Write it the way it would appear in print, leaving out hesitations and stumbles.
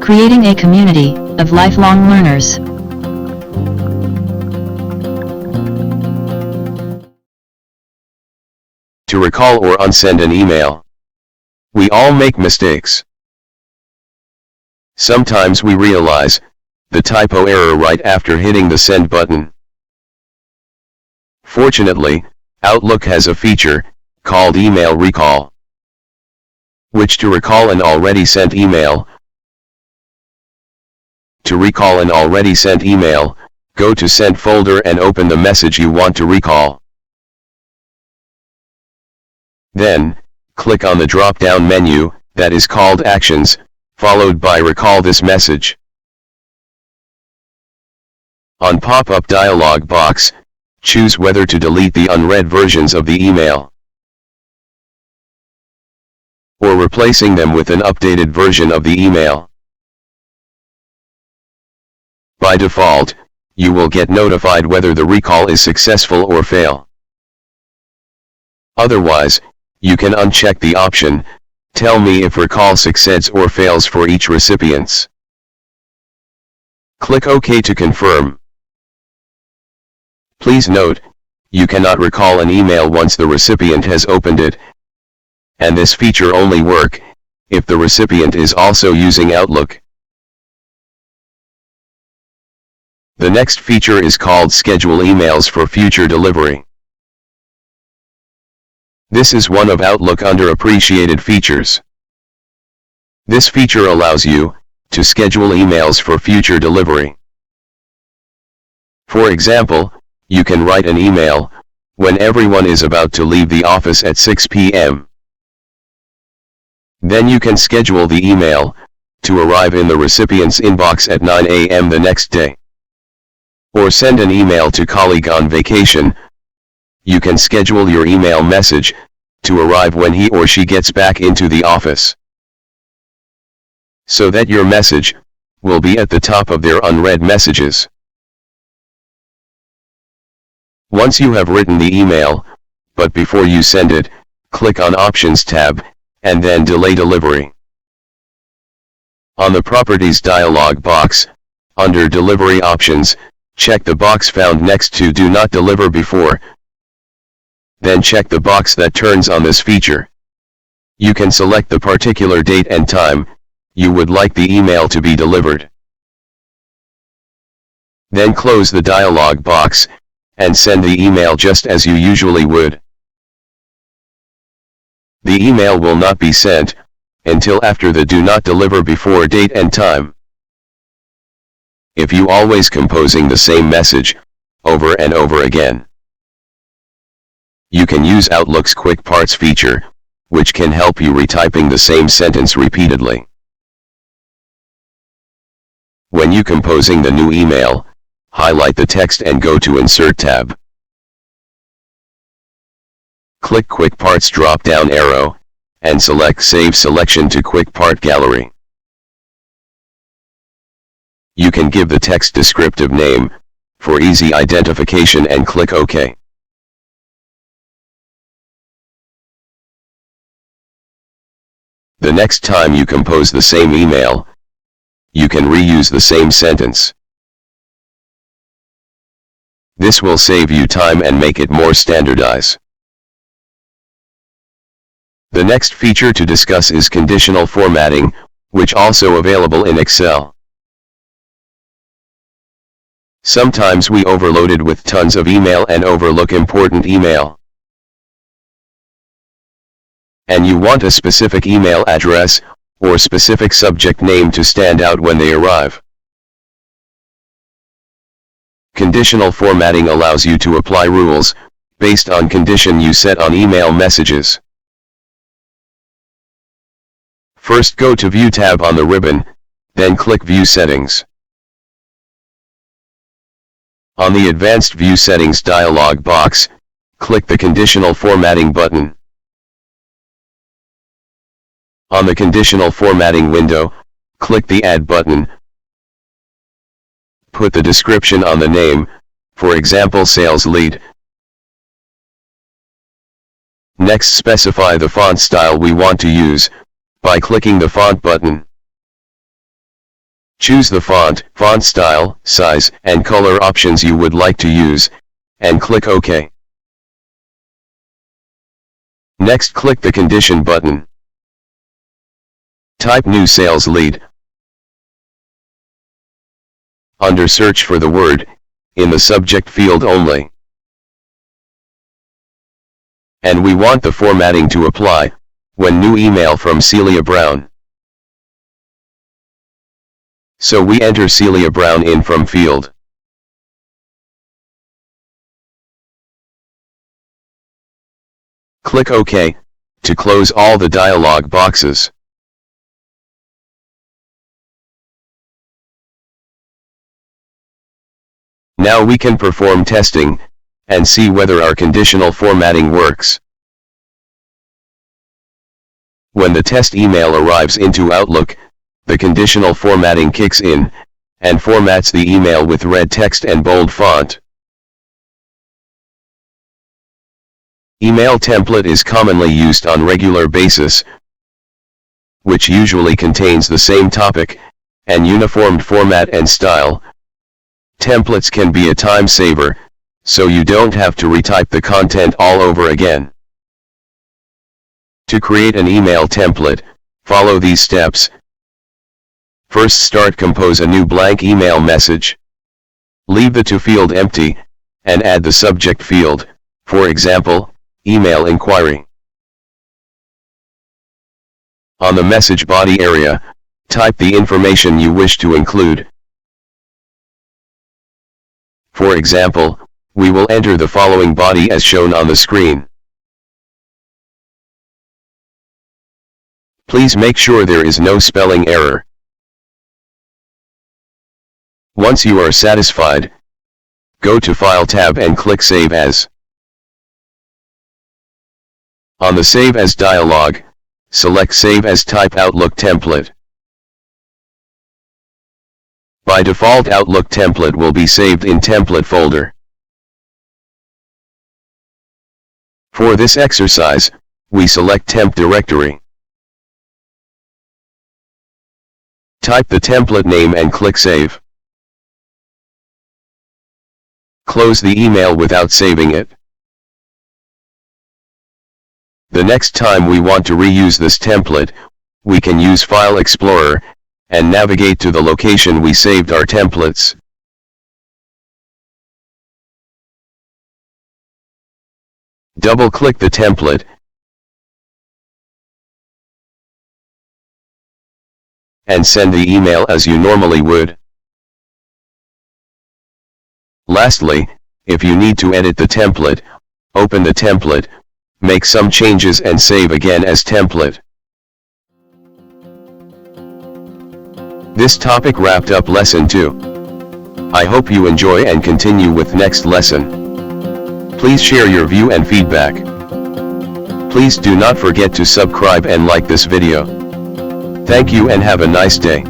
Creating a community of lifelong learners. To recall or unsend an email. We all make mistakes. Sometimes we realize the typo error right after hitting the send button. Fortunately, Outlook has a feature called Email Recall, which to recall an already sent email. To recall an already sent email, go to Sent folder and open the message you want to recall. Then, click on the drop-down menu that is called Actions, followed by Recall this message. On pop-up dialog box, choose whether to delete the unread versions of the email or replacing them with an updated version of the email. By default, you will get notified whether the recall is successful or fail. Otherwise, you can uncheck the option, Tell me if recall succeeds or fails for each recipient. Click OK to confirm. Please note, you cannot recall an email once the recipient has opened it, and this feature only works if the recipient is also using Outlook. The next feature is called Schedule Emails for Future Delivery. This is one of Outlook underappreciated features. This feature allows you to schedule emails for future delivery. For example, you can write an email when everyone is about to leave the office at 6 p.m. Then you can schedule the email to arrive in the recipient's inbox at 9 a.m. the next day. Or send an email to colleague on vacation. You can schedule your email message to arrive when he or she gets back into the office, so that your message will be at the top of their unread messages. Once you have written the email, but before you send it, click on Options tab, and then Delay Delivery. On the Properties dialog box, under Delivery Options, check the box found next to Do Not Deliver Before. Then check the box that turns on this feature. You can select the particular date and time you would like the email to be delivered. Then close the dialog box and send the email just as you usually would. The email will not be sent until after the Do Not Deliver Before date and time. If you always composing the same message over and over again, you can use Outlook's Quick Parts feature, which can help you retyping the same sentence repeatedly. When you composing the new email, highlight the text and go to Insert tab. Click Quick Parts drop-down arrow, and select Save Selection to Quick Part Gallery. You can give the text descriptive name for easy identification and click OK. The next time you compose the same email, you can reuse the same sentence. This will save you time and make it more standardized. The next feature to discuss is conditional formatting, which also available in Excel. Sometimes we overloaded with tons of email and overlook important email. And you want a specific email address or specific subject name to stand out when they arrive. Conditional formatting allows you to apply rules based on condition you set on email messages. First go to View tab on the ribbon, then click View Settings. On the Advanced View Settings dialog box, click the Conditional Formatting button. On the Conditional Formatting window, click the Add button. Put the description on the name, for example Sales Lead. Next specify the font style we want to use, by clicking the Font button. Choose the font style, size, and color options you would like to use, and click OK. Next, click the Condition button. Type New Sales Lead. Under Search for the word, in the subject field only. And we want the formatting to apply, when new email from Celia Brown. So we enter Celia Brown in from field. Click OK, to close all the dialog boxes. Now we can perform testing, and see whether our conditional formatting works. When the test email arrives into Outlook, the conditional formatting kicks in, and formats the email with red text and bold font. Email template is commonly used on regular basis, which usually contains the same topic, and uniformed format and style. Templates can be a time saver, so you don't have to retype the content all over again. To create an email template, follow these steps. First, compose a new blank email message. Leave the to field empty, and add the subject field, for example, email inquiry. On the message body area, type the information you wish to include. For example, we will enter the following body as shown on the screen. Please make sure there is no spelling error. Once you are satisfied, go to File tab and click Save As. On the Save As dialog, select Save As Type Outlook Template. By default, Outlook template will be saved in Template folder. For this exercise, we select Temp Directory. Type the template name and click Save. Close the email without saving it. The next time we want to reuse this template, we can use File Explorer, and navigate to the location we saved our templates. Double-click the template, and send the email as you normally would. Lastly, if you need to edit the template, open the template, make some changes and save again as template. This topic wrapped up lesson 2. I hope you enjoy and continue with next lesson. Please share your view and feedback. Please do not forget to subscribe and like this video. Thank you and have a nice day.